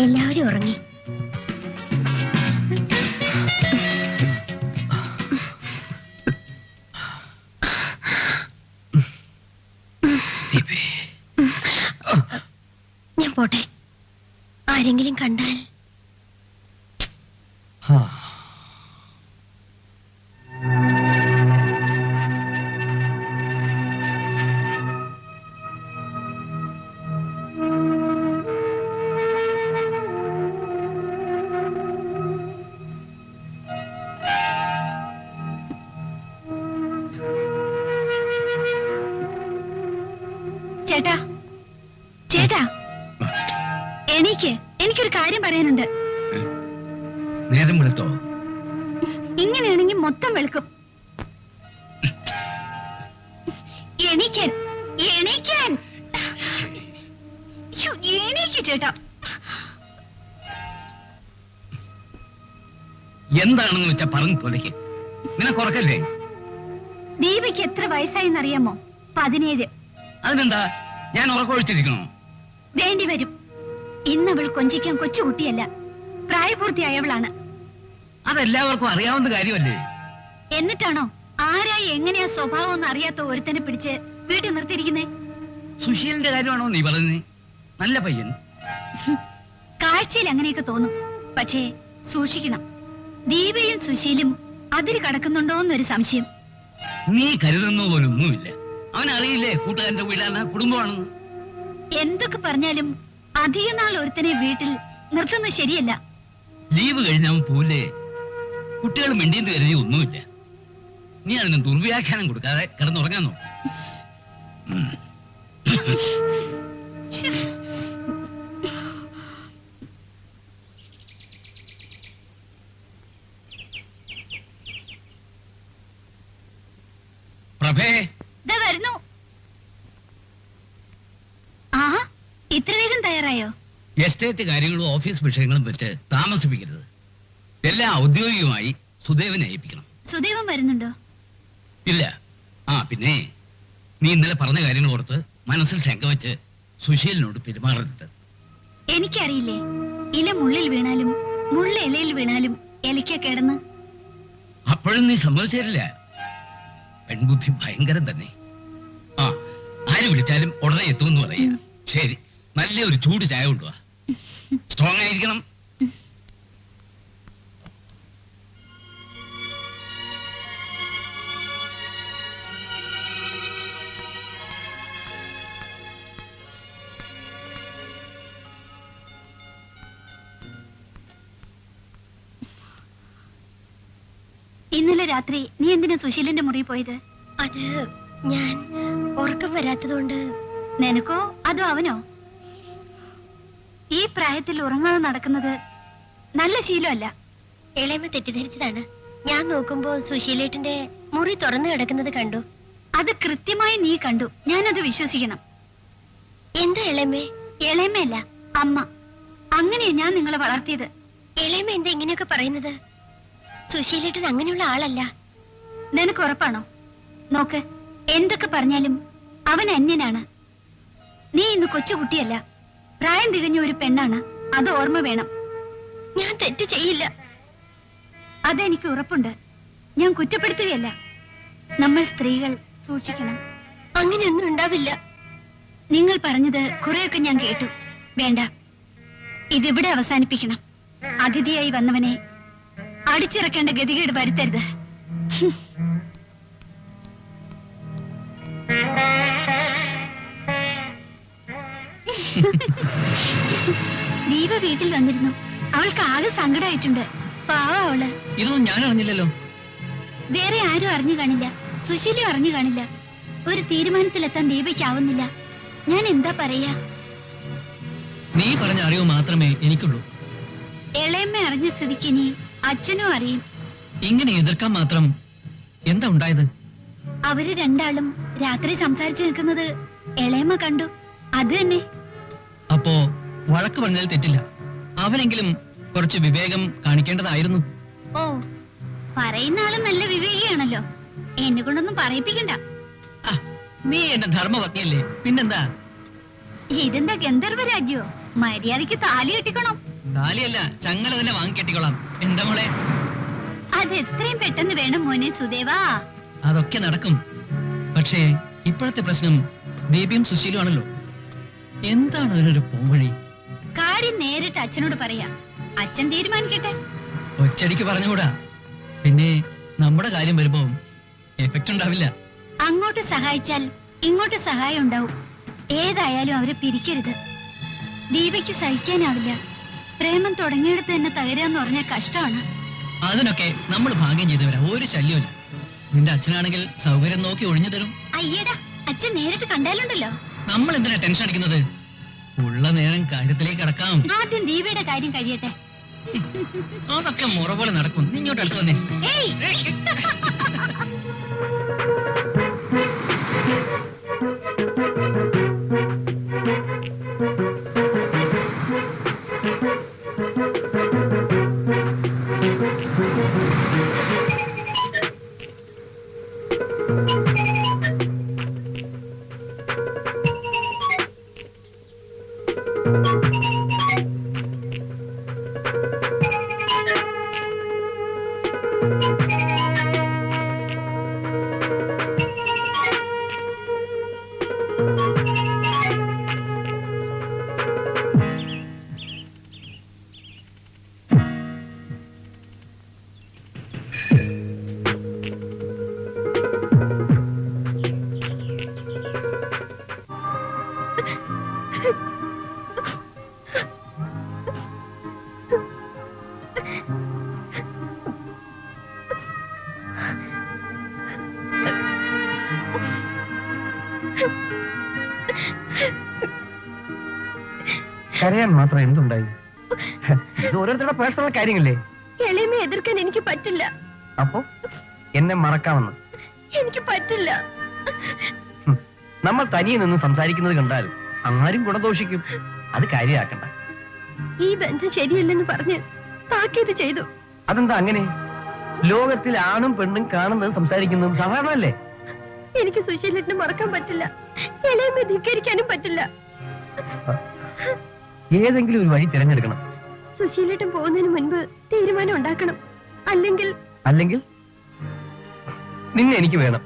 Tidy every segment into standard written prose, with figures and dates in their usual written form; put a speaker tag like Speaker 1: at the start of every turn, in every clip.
Speaker 1: എല്ലാവരും ഉറങ്ങി. ഞാൻ പോട്ടെ. ആരെങ്കിലും കണ്ടാൽ
Speaker 2: ചേട്ടാ, ചേട്ടാ, എനിക്കൊരു കാര്യം പറയാനുണ്ട്.
Speaker 3: നേരം വെളുത്തോ?
Speaker 2: ഇങ്ങനെയാണെങ്കിൽ മൊത്തം വെളുക്കും. എണീക്കാൻ, എണീക്കാൻ, എണീക്ക് ചേട്ടാ.
Speaker 3: എന്താണെന്ന് വെച്ചാ പറഞ്ഞു തൊലയ്ക്ക്. നിനക്കുറക്കല്ലേ?
Speaker 2: ദീപയ്ക്ക് എത്ര വയസ്സായെന്നറിയാമോ? 17.
Speaker 3: അതിനെന്താ, ഞാൻ ഉറക്കൊഴിച്ചിരിക്കണോ?
Speaker 2: വേണ്ടി വരും. ഇന്നവൾ കൊഞ്ചിക്കാൻ കൊച്ചുകുട്ടിയല്ല, പ്രായപൂർത്തിയായവളാണ്.
Speaker 3: അതെല്ലാവർക്കും അറിയാവുന്ന കാര്യമല്ലേ?
Speaker 2: എന്നിട്ടാണോ ആരായി എങ്ങനെയാ സ്വഭാവം എന്ന് അറിയാത്ത ഒരുത്തനെ പിടിച്ച് വീട്ടിൽ നിർത്തിയിരിക്കുന്നേ?
Speaker 3: സുശീലിന്റെ കാര്യമാണോ നീ പറയുന്നേ? നല്ല പയ്യൻ.
Speaker 2: കാഴ്ചയിൽ അങ്ങനെയൊക്കെ തോന്നും, പക്ഷേ സൂക്ഷിക്കണം. ദീപയും സുശീലും അതിര് കടക്കുന്നുണ്ടോന്നൊരു സംശയം.
Speaker 3: നീ കരുതുന്ന പോലൊന്നുമില്ല. അവനറിയില്ലേ കൂട്ടുകാരന്റെ വീടാണ്, കുടുംബമാണെന്ന്.
Speaker 2: എന്തൊക്കെ പറഞ്ഞാലും അധിക നാൾ ഒരുത്തനെ വീട്ടിൽ നിർത്തുന്നത് ശരിയല്ല.
Speaker 3: ലീവ് കഴിഞ്ഞവൻ പോലെ കുട്ടികൾ മിണ്ടിയെന്ന് കരുതി ഒന്നുമില്ല. നീ അതിന് ദുർവ്യാഖ്യാനം കൊടുക്കാതെ കിടന്നുറങ്ങാൻ നോക്കും. പ്രഭേ,
Speaker 2: വരുന്നു. ആ, ഇത്ര വേഗം തയ്യാറായോ?
Speaker 3: എസ്റ്റേറ്റ് കാര്യങ്ങളും ഓഫീസ് വിഷയങ്ങളും വെച്ച് താമസിപ്പിക്കരുത്. എല്ലാം ഔദ്യോഗികമായി സുദേവനെ ഏൽപ്പിക്കണം.
Speaker 2: സുദേവൻ വരുന്നുണ്ടോ?
Speaker 3: ഇല്ല. പിന്നെ നീ ഇന്നലെ പറഞ്ഞ കാര്യങ്ങൾ ഓർത്ത് മനസ്സിൽ ശങ്ക വെച്ച് സുശീലിനോട് പെരുമാറരുത്.
Speaker 2: എനിക്കറിയില്ലേ, ഇല മുള്ളിൽ വീണാലും മുള്ള ഇലയിൽ വീണാലും ഇലയ്ക്ക കിടന്ന്.
Speaker 3: അപ്പോഴും നീ സമ്മതിച്ചില്ല. പെൺബുദ്ധി ഭയങ്കരം തന്നെ. ആര് വിളിച്ചാലും ഉടനെ എത്തുമെന്ന് പറയാ. ശരി, നല്ല ഒരു ചൂട് ചായ കൊണ്ടുവാ. സ്ട്രോങ് ആയിരിക്കണം.
Speaker 2: ഇന്നലെ രാത്രി നീ എന്തിനാ സുശീലിന്റെ മുറി പോയത്?
Speaker 1: അത് ഞാൻ ഉറക്കം വരാത്തതുകൊണ്ട്.
Speaker 2: നിനക്കോ അതോ അവനോ? ഈ പ്രായത്തിൽ ഉറങ്ങാതെ നടക്കുന്നത് നല്ല ശീലമല്ല.
Speaker 1: ഇളയമ തെറ്റിദ്ധരിച്ചതാണ്. ഞാൻ നോക്കുമ്പോ സുശീലേട്ടന്റെ മുറി തുറന്നു കിടക്കുന്നത് കണ്ടു.
Speaker 2: അത് കൃത്യമായി നീ കണ്ടു. ഞാനത് വിശ്വസിക്കണം.
Speaker 1: എന്താ ഇളയമേ?
Speaker 2: ഇളയമല്ല, അമ്മ. അങ്ങനെയാ ഞാൻ നിങ്ങളെ വളർത്തിയത്.
Speaker 1: ഇളയമ എന്താ ഇങ്ങനെയൊക്കെ പറയുന്നത്? സുശീലേട്ടൻ അങ്ങനെയുള്ള ആളല്ല.
Speaker 2: നിനക്ക് ഉറപ്പാണോ? നോക്ക്, എന്തൊക്കെ പറഞ്ഞാലും അവൻ അന്യനാണ്. നീ ഇന്ന് കൊച്ചുകുട്ടിയല്ല, പ്രായം തികഞ്ഞ ഒരു പെണ്ണാണ്. അത് ഓർമ്മ വേണം.
Speaker 1: ഞാൻ തെറ്റ് ചെയ്യില്ല.
Speaker 2: അതെനിക്ക് ഉറപ്പുണ്ട്. ഞാൻ കുറ്റപ്പെടുത്തുകയല്ല. നമ്മൾ സ്ത്രീകൾ സൂക്ഷിക്കണം.
Speaker 1: അങ്ങനെയൊന്നും ഉണ്ടാവില്ല.
Speaker 2: നിങ്ങൾ പറഞ്ഞത് കുറെയൊക്കെ ഞാൻ കേട്ടു. വേണ്ട, ഇതിവിടെ അവസാനിപ്പിക്കണം. അതിഥിയായി വന്നവനെ അടിച്ചിറക്കേണ്ട ഗതികേട് വരുത്തരുത്. ദീപ വീട്ടിൽ വന്നിരുന്നു. അവൾക്ക് ആകെ സങ്കടമായിട്ടുണ്ട്. പാവ അവള്.
Speaker 3: ഇതൊന്നും ഞാൻ അറിഞ്ഞില്ലല്ലോ.
Speaker 2: വേറെ ആരും അറിഞ്ഞു കാണില്ല. സുശീലും അറിഞ്ഞു കാണില്ല. ഒരു തീരുമാനത്തിലെത്താൻ ദീപയ്ക്കാവുന്നില്ല. ഞാൻ എന്താ പറയാ?
Speaker 4: നീ പറഞ്ഞ അറിവ് മാത്രമേ എനിക്കുള്ളൂ.
Speaker 2: ഇളയമ്മ അറിഞ്ഞ സ്ഥിതിക്ക് ഇനി അച്ഛനും അറിയും.
Speaker 4: ഇങ്ങനെ എതിർക്കാൻ മാത്രം എന്താ ഉണ്ടായത്?
Speaker 2: അവര് രണ്ടാളും രാത്രി സംസാരിച്ചു നിൽക്കുന്നത് ഇളയമ്മ കണ്ടു. അത് തന്നെ.
Speaker 4: അപ്പോ വഴക്ക് പറഞ്ഞാൽ തെറ്റില്ല. അവനെങ്കിലും കുറച്ച് വിവേകം കാണിക്കേണ്ടതായിരുന്നു.
Speaker 2: ഓ, പറയുന്ന ആള് നല്ല വിവേകിയാണല്ലോ. എന്നെ കൊണ്ടൊന്നും പറയിപ്പിക്കണ്ട.
Speaker 4: നീ എന്റെ ധർമ്മപത്നിയല്ലേ, പിന്നെന്താ?
Speaker 2: ഇതെന്താ ഗന്ധർവ രാജ്യോ? മര്യാദക്ക് താലി കെട്ടിക്കണം.
Speaker 4: താലിയല്ല, ചങ്ങല തന്നെ വാങ്ങിക്കെട്ടിക്കൊള്ളാം. എന്താ മോളെ?
Speaker 2: അത് എത്രയും പെട്ടെന്ന് വേണം മോനെ സുദേവാ.
Speaker 4: അതൊക്കെ നടക്കും. പക്ഷേ ഇപ്പോഴത്തെ പ്രശ്നം ബേബിയും സുശീലും ആണല്ലോ. എന്താണ് അതിനൊരു പോംവഴി?
Speaker 2: കാര്യം നേരിട്ട് അച്ഛനോട് പറയാ. അച്ഛൻ തീരുമാനിക്കട്ടെ.
Speaker 4: ഒറ്റടിക്ക് പറഞ്ഞുകൂടാ. പിന്നെ നമ്മുടെ കാര്യം വരുമ്പോ എഫക്റ്റ് ഉണ്ടാവില്ല.
Speaker 2: അങ്ങോട്ട് സഹായിച്ചാൽ ഇങ്ങോട്ട് സഹായം ഉണ്ടാവും. ഏതായാലും അവരെ പിരിക്കരുത്. ദീപയ്ക്ക് സഹിക്കാനാവില്ല. പ്രേമം തുടങ്ങിയെടുത്ത് തന്നെ തകരാന്ന് പറഞ്ഞ കഷ്ടമാണ്.
Speaker 4: അതിനൊക്കെ നമ്മൾ ഭാഗ്യം ചെയ്തവരാ. ഒരു ശല്യമില്ല. നിന്റെ അച്ഛനാണെങ്കിൽ സൗകര്യം നോക്കി ഒഴിഞ്ഞു തരും.
Speaker 2: അയ്യടാ, അച്ഛൻ നേരിട്ട് കണ്ടാലുണ്ടല്ലോ.
Speaker 4: നമ്മൾ എന്തിനാ ടെൻഷൻ അടിക്കുന്നത്? ഉള്ള നേരം കാര്യത്തിലേക്ക് കടക്കാം.
Speaker 2: ആദ്യം ദീപയുടെ കാര്യം കഴിയട്ടെ.
Speaker 4: അതൊക്കെ മുറ പോലെ നടക്കും. നീ ഇങ്ങോട്ട് അടുത്ത് വന്നേ.
Speaker 2: ഏയ്,
Speaker 5: കരയാൻ മാത്രം എന്തുണ്ടായി? ഇത് ഓരോരുത്തരുടെ പേഴ്സണൽ കാര്യങ്ങളല്ലേ.
Speaker 1: എളിമയെ എതിർക്കാൻ എനിക്ക് പറ്റില്ല.
Speaker 5: അപ്പോ എന്നെ മറക്കാമെന്ന്?
Speaker 1: എനിക്ക് പറ്റില്ല.
Speaker 5: നമ്മൾ തനിയെ നിന്ന് സംസാരിക്കുന്നത് കണ്ടാൽ ആരും ഗുണദോഷിക്കും. അത് കാര്യമാക്കണ്ട.
Speaker 1: ഈ ബന്ധം ശരിയല്ലെന്ന് പറഞ്ഞ് താക്കീത് ചെയ്തു.
Speaker 5: അതെന്താ അങ്ങനെ? ലോകത്തിൽ ആണും പെണ്ണും കാണുന്നതും സംസാരിക്കുന്നതും സാധാരണല്ലേ?
Speaker 1: എനിക്ക് സുശീലിനെ മറക്കാൻ പറ്റില്ല. എളിമയെ ധിക്കരിക്കാനും പറ്റില്ല.
Speaker 5: ഏതെങ്കിലും ഒരു വഴി തിരഞ്ഞെടുക്കണം.
Speaker 1: സുശീലേട്ടൻ പോകുന്നതിന് മുൻപ് തീരുമാനം ഉണ്ടാക്കണം.
Speaker 5: അല്ലെങ്കിൽ നിന്നെ എനിക്ക് വേണം.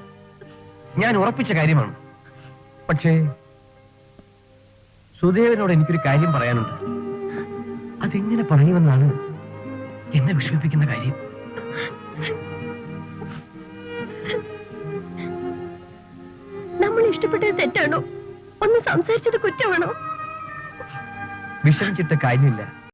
Speaker 5: ഞാൻ ഉറപ്പിച്ച കാര്യമാണ്. പക്ഷേ സുദേവനോട് എനിക്കൊരു കാര്യം പറയാനുണ്ട്. അതെങ്ങനെ പറയുമെന്നാണ് എന്നെ വിഷമിപ്പിക്കുന്ന കാര്യം.
Speaker 1: നമ്മൾ ഇഷ്ടപ്പെട്ടത് തെറ്റാണോ? ഒന്ന് സംസാരിച്ചത് കുറ്റമാണോ?
Speaker 5: വിഷമിച്ചിട്ട് കാര്യമില്ല.